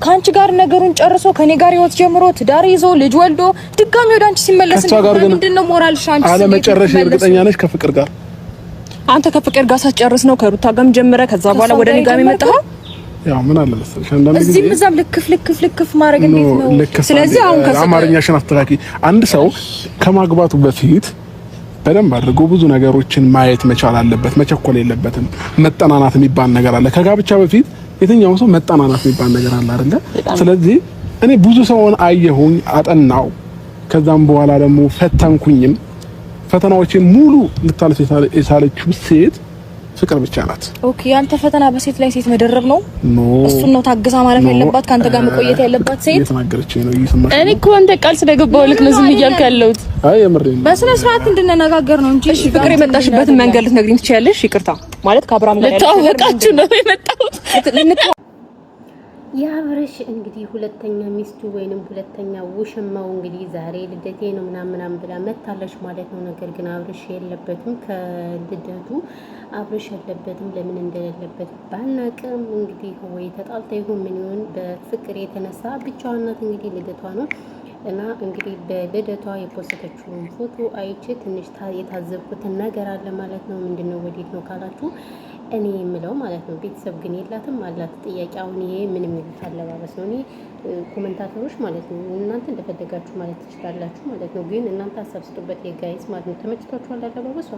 ካንቺ ጋር ነገሩን ጨርሶ ከኔ ጋር ህይወት ጀምሮ ትዳር ይዞ ልጅ ወልዶ ድጋሚ ወደ አንቺ ሲመለስ ምንድነው ሞራልሽ? አንቺ አለ መጨረሻ እርግጠኛ ነሽ ከፍቅር ጋር? አንተ ከፍቅር ጋር ሳትጨርስ ነው ከሩታ ጋርም ጀምረ ከዛ በኋላ ወደ እኔ ጋር የመጣው? ያው ምን አለ መሰለሽ አንዳንድ ጊዜ እዚህም እዛም ልክፍ ማድረግ እንዴት ነው? ስለዚህ አሁን አማርኛሽን አስተካኪ። አንድ ሰው ከማግባቱ በፊት በደንብ አድርጎ ብዙ ነገሮችን ማየት መቻል አለበት። መቸኮል የለበትም። መጠናናት የሚባል ነገር አለ። ከጋብቻ በፊት የትኛውም ሰው መጠናናት የሚባል ነገር አለ አይደለ? ስለዚህ እኔ ብዙ ሰውን አየሁኝ፣ አጠናው፣ ከዛም በኋላ ደግሞ ፈተንኩኝም። ፈተናዎችን ሙሉ ልታልፍ የቻለችው ሴት ፍቅር ብቻ ናት። ኦኬ፣ አንተ ፈተና በሴት ላይ ሴት መደረብ ነው? እሱን ነው ታግዛ ማለፍ ያለባት፣ ካንተ ጋር መቆየት ያለባት ሴት እየተናገረች ነው። እየሰማሽ እኔ እኮ አንተ ቃል ስለገባው ልክ ነው ዝም እያልኩ ያለሁት። አይ የምሬን ነው። በስነ ስርዓት እንድንነጋገር ነው እንጂ። እሺ ፍቅር የመጣሽበትን መንገድ ልትነግሪኝ ትችያለሽ? ይቅርታ ማለት ከአብራም ጋር ልታወቃችሁ ነው የመጣሁት። የአብርሽ እንግዲህ ሁለተኛ ሚስቱ ወይንም ሁለተኛ ውሽማው እንግዲህ ዛሬ ልደቴ ነው ምናምን ብላ መታለች ማለት ነው። ነገር ግን አብርሽ የለበትም ከልደቱ አብርሽ የለበትም። ለምን እንደሌለበት ባናቅም እንግዲህ ወይ ተጣልታ ይሁን ምን ይሁን በፍቅር የተነሳ ብቻዋን ናት። እንግዲህ ልደቷ ነው እና እንግዲህ በልደቷ የፖስተችውን ፎቶ አይቼ ትንሽ የታዘብኩትን ነገር አለ ማለት ነው። ምንድነው ወዴት ነው ካላችሁ እኔ የምለው ማለት ነው ቤተሰብ ግን የላትም አላት ጥያቄ። አሁን ይሄ ምን የሚሉት አለባበስ ነው? እኔ ኮሜንታተሮች ማለት ነው እናንተ እንደፈለጋችሁ ማለት ትችላላችሁ ማለት ነው። ግን እናንተ አሰብስጡበት የጋይስ ማለት ነው። ተመችቷችኋል አለባበሷ?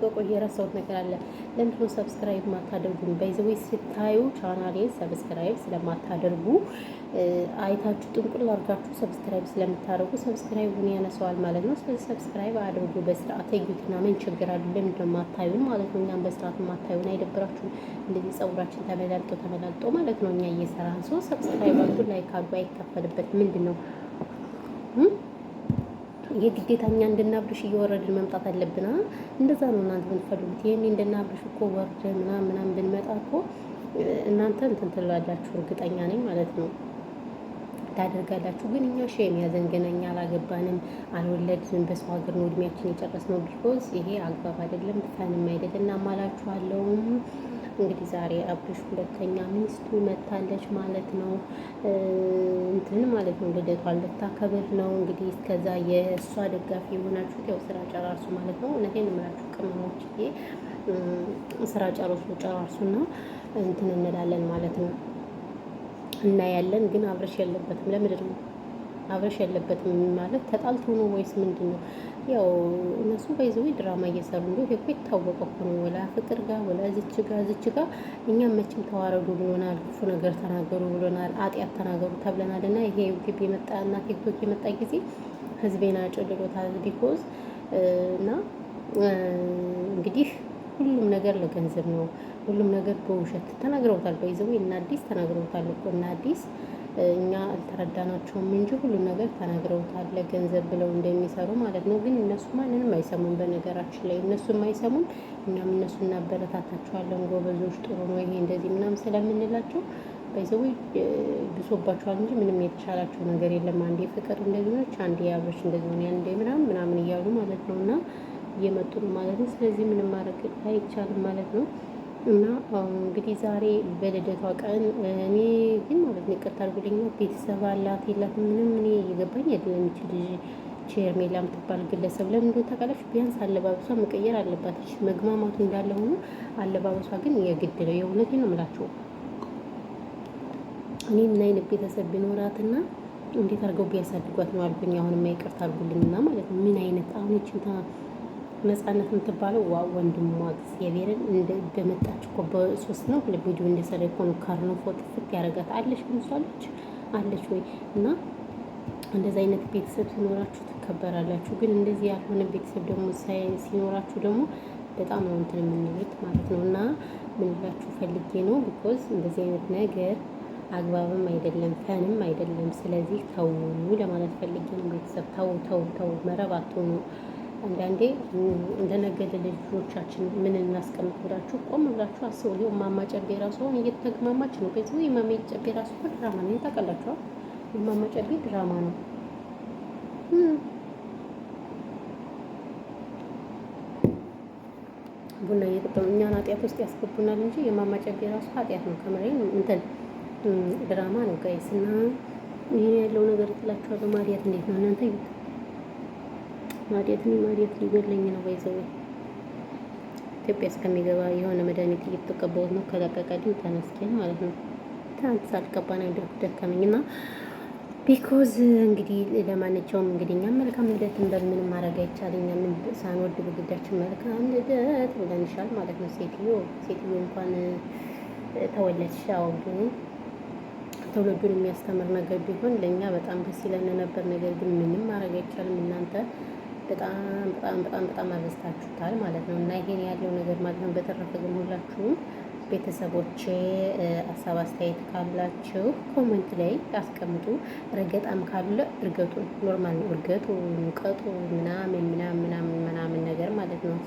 ቆይ የረሳሁት ነገር አለ። ለምንድን ነው ሰብስክራይብ ማታደርጉኝ? ባይዘዌ ስታዩ ቻናሌን ሰብስክራይብ ስለማታደርጉ አይታችሁ ጥንቁል አድርጋችሁ ሰብስክራይብ ስለምታደርጉ ሰብስክራይቡን ያነሳዋል ማለት ነው። ስለዚህ ሰብስክራይብ አድርጉ በስርዓት እዩትና ምን ችግር አለ? ለምንድን ነው ማታዩን ማለት ነው? እኛም በስርዓት ማታዩን አይደብራችሁም? እንደዚህ ጸጉራችን ተመላልጦ ማለት ነው እኛ እየሰራን ሰው ሰብስክራይብ አድርጉ፣ ላይክ አድርጉ። አይከፈልበት ምንድን ነው የግዴታኛ እንድናብርሽ እየወረድን መምጣት አለብን። እንደዛ ነው እናንተ የምትፈልጉት። ይሄኔ እንድናብርሽ እኮ ወርደ ምናምን ብንመጣ እኮ እናንተ እንትን ትላላችሁ፣ እርግጠኛ ነኝ ማለት ነው ታደርጋላችሁ። ግን እኛ ሼም ያዘን፣ ገና እኛ አላገባንም፣ አልወለድንም፣ በሰው ሀገር ነው እድሜያችን የጨረስነው። ቢኮዝ ይሄ አግባብ አይደለም፣ ፈንም አይደለም። እናማላችኋለሁም እንግዲህ ዛሬ አብርሽ ሁለተኛ ሚስቱ መታለች ማለት ነው። እንትን ማለት ነው ልደቷን ልታከብር ነው እንግዲህ። እስከዛ የእሷ ደጋፊ የሆናችሁት ያው ስራ ጨራርሱ ማለት ነው። እውነቴን እምላችሁ ቅመሞች ስራ ጨራርሱና እንትን እንላለን ማለት ነው። እናያለን። ግን አብርሽ የለበትም። ለምንድን ነው አብርሽ የለበትም ማለት? ተጣልቶ ነው ወይስ ምንድን ነው? ያው እነሱ ባይዘው ድራማ እየሰሩ እንደው ይሄ የታወቀ እኮ ነው። ወላ ፍቅር ጋር ወላ ዝች ጋር እኛም መቼም ተዋረዱ ብሎናል፣ ክፉ ነገር ተናገሩ ብሎናል፣ አጥያት ተናገሩ ተብለናል። እና ይሄ ዩቲዩብ የመጣና ቲክቶክ የመጣ ጊዜ ህዝቤን አጨልሎታል። ቢኮዝ እና እንግዲህ ሁሉም ነገር ለገንዘብ ነው። ሁሉም ነገር በውሸት ተናግረውታል። ባይዘው እና አዲስ ተናግረውታል እኮ እና አዲስ እኛ አልተረዳናቸውም እንጂ ሁሉም ነገር ተናግረውታል ለገንዘብ ብለው እንደሚሰሩ ማለት ነው። ግን እነሱ ማንንም አይሰሙም። በነገራችን ላይ እነሱም አይሰሙም፣ እኛም እነሱ እናበረታታቸዋለን። ጎበዞች፣ ጥሩ ነው ይሄ እንደዚህ ምናምን ስለምንላቸው ባይዘው ብሶባቸዋል እንጂ ምንም የተሻላቸው ነገር የለም። አንዴ ፍቅር እንደዚህ ነች፣ አንዴ አብርሽ እንደዚህ ነው፣ አንዴ ምናምን እያሉ ማለት ነው እና እየመጡ ነው ማለት ነው። ስለዚህ ምንም ማድረግ አይቻልም ማለት ነው። እና እንግዲህ ዛሬ በልደቷ ቀን እኔ ግን ማለት ነው ይቅርታ አድርጉልኝ፣ ቤተሰብ አላት የላትም ምንም እኔ እየገባኝ አይደለም። ይችል ቼርሜላ የምትባል ግለሰብ ለምን እንደሆነ ታውቃለች? ቢያንስ አለባበሷ መቀየር አለባት። መግማማቱ እንዳለ ሆኖ አለባበሷ ግን የግድ ነው። የእውነቴን ነው የምላቸው። እኔ ምን አይነት ቤተሰብ ቢኖራትና እንዴት አድርገው ቢያሳድጓት ነው አልኩኝ። አሁንም ይቅርታ አድርጉልኝና ማለት ነው ምን አይነት አሁን እቺ ነፃነት የምትባለው ወንድሟ እግዚአብሔርን እንደ በመጣች እኮ በሶስት ነው ሁለት ቪዲዮ እንደሰራ እኮ ነው ካርኖ ፎቶ ፍት ያረጋት አለች። ምንሷለች አለች ወይ? እና እንደዚህ አይነት ቤተሰብ ሲኖራችሁ ትከበራላችሁ። ግን እንደዚህ ያልሆነ ቤተሰብ ደግሞ ሲኖራችሁ ደግሞ በጣም ነው እንትን የምንሉት ማለት ነው። እና ምን ልላችሁ ፈልጌ ነው ቢኮዝ እንደዚህ አይነት ነገር አግባብም አይደለም፣ ፈንም አይደለም። ስለዚህ ተው ለማለት ፈልጌ ነው። ቤተሰብ ተው መረብ አትሆኑ። አንዳንዴ እንደነገደ ልጆቻችን ምን እናስቀምጥ ብላችሁ ቆም ብላችሁ አስቡ። ይኸው እማማ ጨቤ ራሱ አሁን እየተግማማች ነው። በዚህ እማማ ጨቤ ራሱ ድራማ ነው ታውቃላችሁ። እማማ ጨቤ ድራማ ነው። ቡና እየጠጣሁ እኛን ኃጢአት ውስጥ ያስገቡናል እንጂ የእማማ ጨቤ ራሱ ኃጢአት ነው። ከምሬን እንትን ድራማ ነው ጋይስ። እና ይሄን ያለው ነገር ጥላችኋለሁ። ማዲያት እንዴት ነው እናንተ? ማዲያት ሊገለኝ ነው ባይዘው ኢትዮጵያ እስከሚገባ የሆነ መድኃኒት እየተቀባሁት ነው። ከለቀቀልኝ ተመስገን ማለት ነው። ትናንት ሳልቀባ ነው ያደረኩት ደከመኝና ቢኮዝ እንግዲህ ለማንኛውም እንግዲህ እኛም መልካም ልደትን በምንም ማድረግ አይቻልም። እኛም ሳንወድ በግዳችን መልካም ልደት ብለንሻል ማለት ነው። ሴትዮ እንኳን ተወለድሽ። አዎ ግን ትውልዱን የሚያስተምር ነገር ቢሆን ለእኛ በጣም ደስ ይለን ነበር። ነገር ግን ምንም ማድረግ አይቻልም። እናንተ በጣም አበዝታችሁታል ማለት ነው። እና ይሄን ያለው ነገር ማለት ነው። በተረፈ ግን ሁላችሁም ቤተሰቦቼ ሀሳብ አስተያየት ካላችሁ ኮሜንት ላይ አስቀምጡ። ረገጣም ካለ እርገጡን ኖርማል ነው። እርገጡ ሙቀጡ ምናምን ነገር ማለት ነው።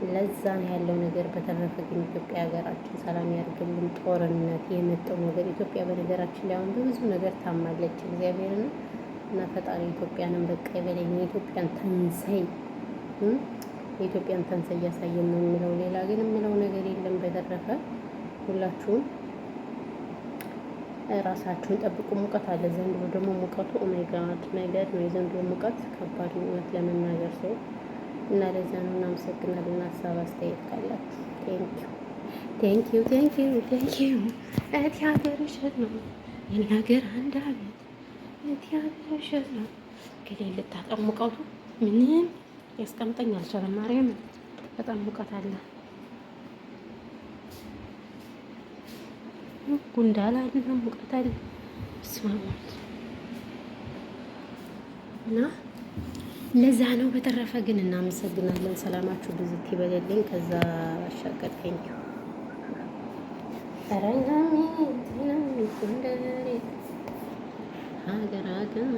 ለዛ ነው ያለው ነገር። በተረፈ ግን ኢትዮጵያ ሀገራችን ሰላም ያድርግልን። ጦርነት የመጣው ነገር ኢትዮጵያ በነገራችን ላይ አሁን በብዙ ነገር ታማለች። እግዚአብሔርን እና ፈጣሪ ኢትዮጵያንም በቃ ይበለኝ። የኢትዮጵያን ተንሰይ እያሳየን ነው የምለው። ሌላ ግን የምለው ነገር የለም። በተረፈ ሁላችሁም ራሳችሁን ጠብቁ። ሙቀት አለ ዘንድሮ ደግሞ ሙቀቱ ኦሜጋድ ነገር ነው። የዘንድሮ ሙቀት ከባድ ነው ለመናገር ሰው እና ለዛ ነው። እናመሰግናለን። ሀሳብ አስተያየት ካላችሁ ቴንኪው። እህት ሀገር እሸት ነው የኔ ሀገር አንድ አመት እህት ሀገር እሸት ነው። ገሌ ልታጠው ሙቀቱ ምንም ያስቀምጠኝ አልቻለም። ማርያም በጣም ሙቀት አለ። ጉንዳላ አለ ሙቀት አለ። ስማማት እና ለዛ ነው። በተረፈ ግን እናመሰግናለን። ሰላማችሁ ብዙት ይበልልኝ። ከዛ አሻገር ቴንኪው። ረናሚ ጎንደሬ ሀገራችን